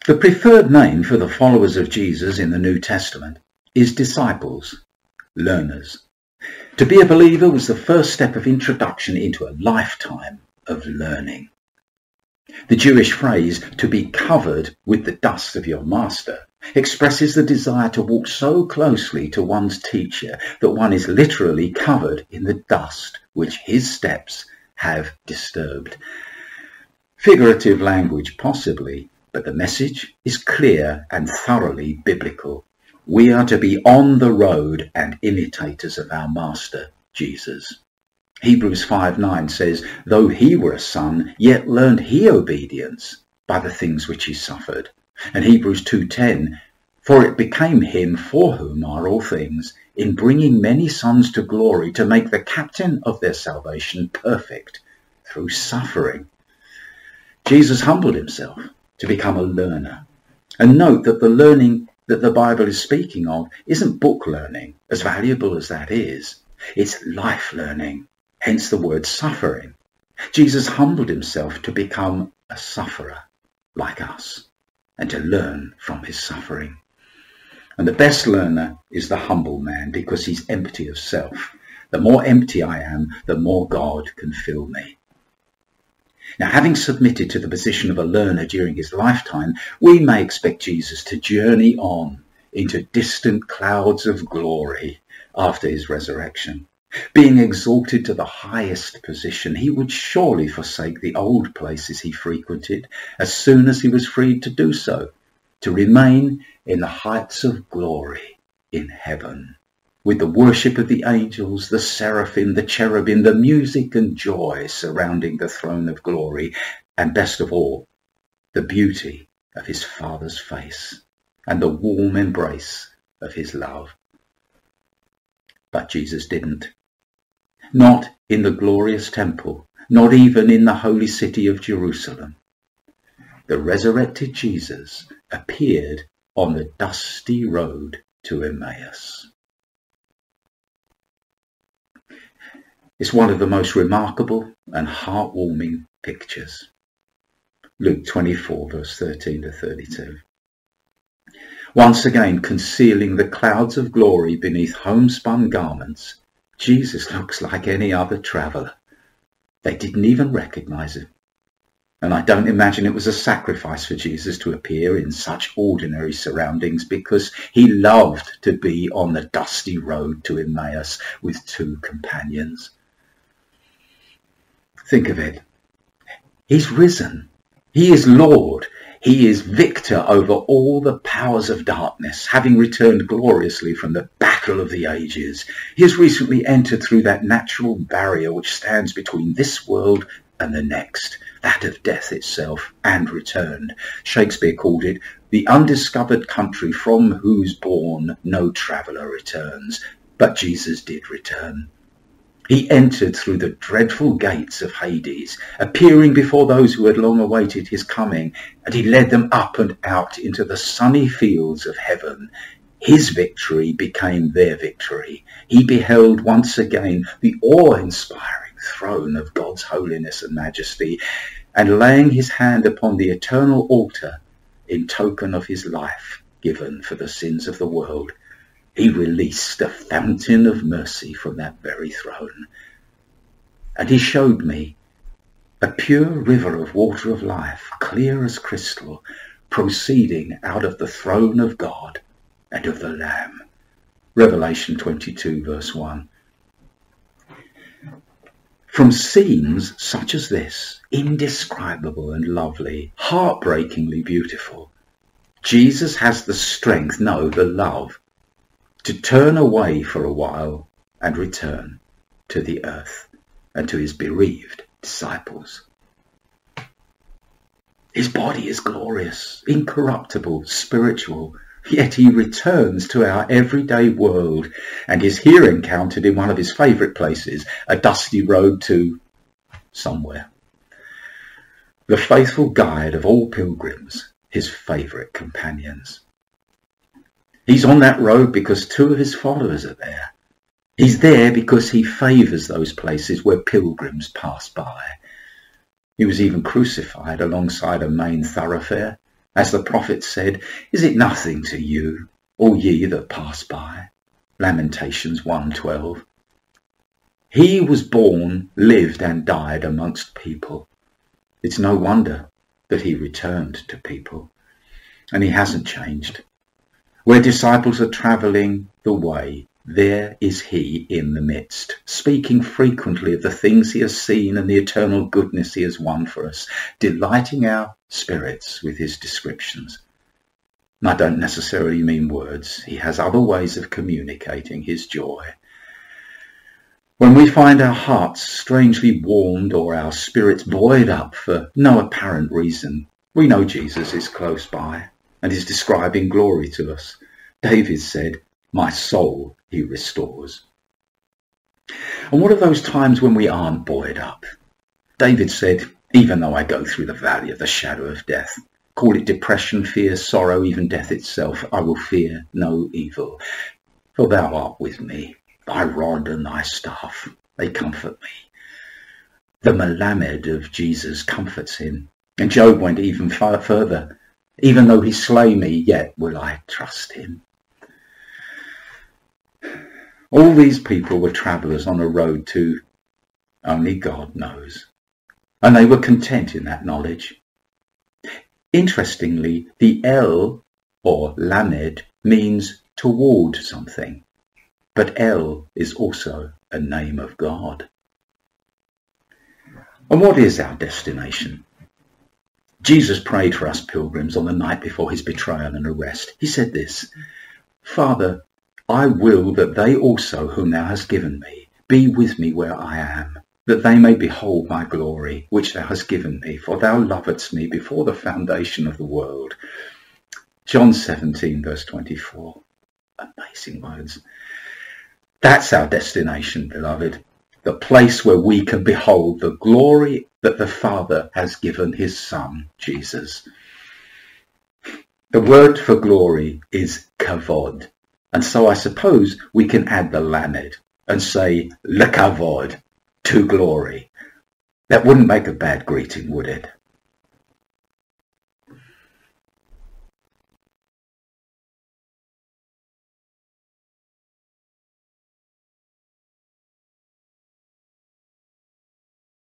The preferred name for the followers of Jesus in the New Testament is disciples, learners. To be a believer was the first step of introduction into a lifetime of learning. The Jewish phrase, to be covered with the dust of your master, expresses the desire to walk so closely to one's teacher that one is literally covered in the dust which his steps have disturbed. Figurative language possibly, but the message is clear and thoroughly biblical. We are to be on the road and imitators of our Master, Jesus. Hebrews 5:9 says, though he were a son, yet learned he obedience by the things which he suffered. And Hebrews 2:10, for it became him for whom are all things, in bringing many sons to glory, to make the captain of their salvation perfect through suffering. Jesus humbled himself to become a learner. And note that the learning that the Bible is speaking of isn't book learning, as valuable as that is. It's life learning, hence the word suffering. Jesus humbled himself to become a sufferer like us and to learn from his suffering. And the best learner is the humble man because he's empty of self. The more empty I am, the more God can fill me. Now, having submitted to the position of a learner during his lifetime, we may expect Jesus to journey on into distant clouds of glory after his resurrection. Being exalted to the highest position, he would surely forsake the old places he frequented as soon as he was freed to do so, to remain in the heights of glory in heaven, with the worship of the angels, the seraphim, the cherubim, the music and joy surrounding the throne of glory, and best of all, the beauty of his Father's face and the warm embrace of his love. But Jesus didn't. Not in the glorious temple, not even in the holy city of Jerusalem. The resurrected Jesus appeared on the dusty road to Emmaus. It's one of the most remarkable and heartwarming pictures. Luke 24, verse 13 to 32. Once again, concealing the clouds of glory beneath homespun garments, Jesus looks like any other traveller. They didn't even recognize him. And I don't imagine it was a sacrifice for Jesus to appear in such ordinary surroundings, because he loved to be on the dusty road to Emmaus with two companions. Think of it. He's risen. He is Lord. He is victor over all the powers of darkness, having returned gloriously from the battle of the ages. He has recently entered through that natural barrier which stands between this world and the next, that of death itself, and returned. Shakespeare called it the undiscovered country from whose bourne no traveller returns. But Jesus did return. He entered through the dreadful gates of Hades, appearing before those who had long awaited his coming, and he led them up and out into the sunny fields of heaven. His victory became their victory. He beheld once again the awe-inspiring throne of God's holiness and majesty, and laying his hand upon the eternal altar in token of his life given for the sins of the world, he released a fountain of mercy from that very throne. And he showed me a pure river of water of life, clear as crystal, proceeding out of the throne of God and of the Lamb. Revelation 22, verse 1. From scenes such as this, indescribable and lovely, heartbreakingly beautiful, Jesus has the strength, no, the love, to turn away for a while and return to the earth and to his bereaved disciples. His body is glorious, incorruptible, spiritual, yet he returns to our everyday world and is here encountered in one of his favourite places, a dusty road to somewhere. The faithful guide of all pilgrims, his favourite companions. He's on that road because two of his followers are there. He's there because he favours those places where pilgrims pass by. He was even crucified alongside a main thoroughfare As the prophet said, is it nothing to you, all ye that pass by? Lamentations 1:12. He was born, lived and died amongst people. It's no wonder that he returned to people. And he hasn't changed. Where disciples are travelling the way, there is he in the midst, speaking frequently of the things he has seen and the eternal goodness he has won for us, delighting our spirits with his descriptions. And I don't necessarily mean words. He has other ways of communicating his joy. When we find our hearts strangely warmed or our spirits buoyed up for no apparent reason, we know Jesus is close by and is describing glory to us. David said, "My soul he restores." And what are those times when we aren't buoyed up? David said, "Even though I go through the valley of the shadow of death," call it depression, fear, sorrow, even death itself, "I will fear no evil, for thou art with me. Thy rod and thy staff, they comfort me." The Melamed of Jesus comforts him. And Job went even further. "Even though he slay me, yet will I trust him." All these people were travellers on a road to only God knows. And they were content in that knowledge. Interestingly, the El, or Lamed, means toward something. But El is also a name of God. And what is our destination? Jesus prayed for us pilgrims on the night before his betrayal and arrest. He said this, "Father, I will that they also whom thou hast given me be with me where I am, that they may behold my glory, which thou hast given me, for thou lovedst me before the foundation of the world." John 17, verse 24. Amazing words. That's our destination, beloved. The place where we can behold the glory that the Father has given his Son, Jesus. The word for glory is kavod. And so I suppose we can add the lamed and say lekavod, to glory. That wouldn't make a bad greeting, would it?